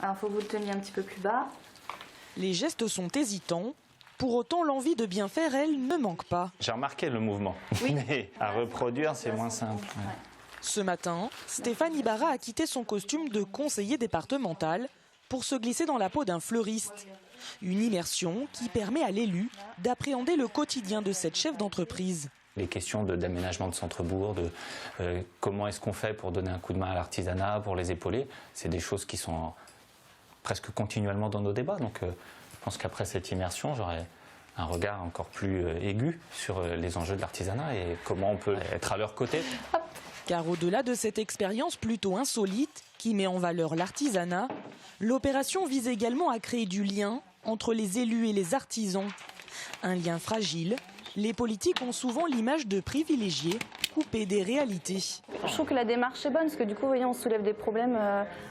Alors il faut que vous le teniez un petit peu plus bas. Les gestes sont hésitants. Pour autant, l'envie de bien faire, elle, ne manque pas. J'ai remarqué le mouvement, Oui. mais à reproduire, c'est moins simple. Ouais. Ce matin, Stéphane Ibarra a quitté son costume de conseiller départemental pour se glisser dans la peau d'un fleuriste. Une immersion qui permet à l'élu d'appréhender le quotidien de cette chef d'entreprise. Les questions d'aménagement de centre-bourg, de comment est-ce qu'on fait pour donner un coup de main à l'artisanat, pour les épauler, c'est des choses qui sont presque continuellement dans nos débats. Donc je pense qu'après cette immersion, j'aurai un regard encore plus aigu sur les enjeux de l'artisanat et comment on peut être à leur côté. Car au-delà de cette expérience plutôt insolite qui met en valeur l'artisanat, l'opération vise également à créer du lien entre les élus et les artisans. Un lien fragile. Les politiques ont souvent l'image de privilégiés, coupés des réalités. Je trouve que la démarche est bonne parce que du coup, vous voyez, on soulève des problèmes.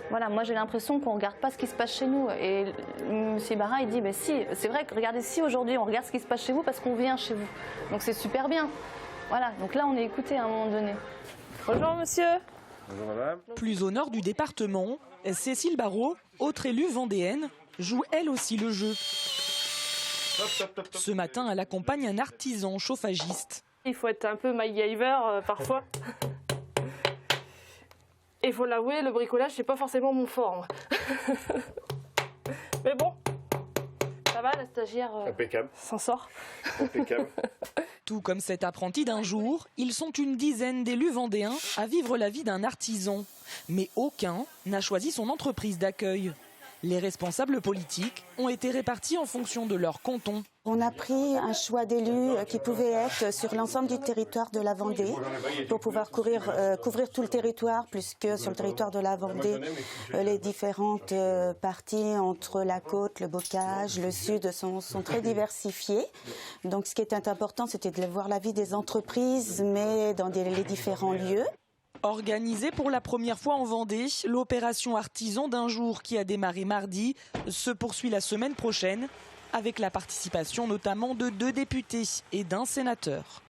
Voilà, moi j'ai l'impression qu'on ne regarde pas ce qui se passe chez nous. Et M. Ibarra, il dit, mais si, c'est vrai que regardez, si aujourd'hui on regarde ce qui se passe chez vous parce qu'on vient chez vous. Donc c'est super bien. Voilà, donc là on est écouté à un moment donné. Bonjour monsieur. Bonjour madame. Plus au nord du département, Cécile Barrault, autre élue vendéenne, joue elle aussi le jeu. Ce matin, elle accompagne un artisan chauffagiste. Il faut être un peu MacGyver parfois. Et il faut l'avouer, le bricolage, c'est pas forcément mon fort. Mais bon, ça va, la stagiaire Impeccable. s'en sort. Impeccable. Tout comme cet apprenti d'un jour, ils sont une dizaine d'élus vendéens à vivre la vie d'un artisan. Mais aucun n'a choisi son entreprise d'accueil. Les responsables politiques ont été répartis en fonction de leur canton. On a pris un choix d'élus qui pouvait être sur l'ensemble du territoire de la Vendée pour pouvoir couvrir tout le territoire, puisque sur le territoire de la Vendée, les différentes parties entre la côte, le bocage, le sud sont très diversifiées. Donc ce qui était important, c'était de voir la vie des entreprises, mais dans les différents lieux. Organisée pour la première fois en Vendée, l'opération Artisan d'un jour qui a démarré mardi se poursuit la semaine prochaine avec la participation notamment de 2 députés et d'un sénateur.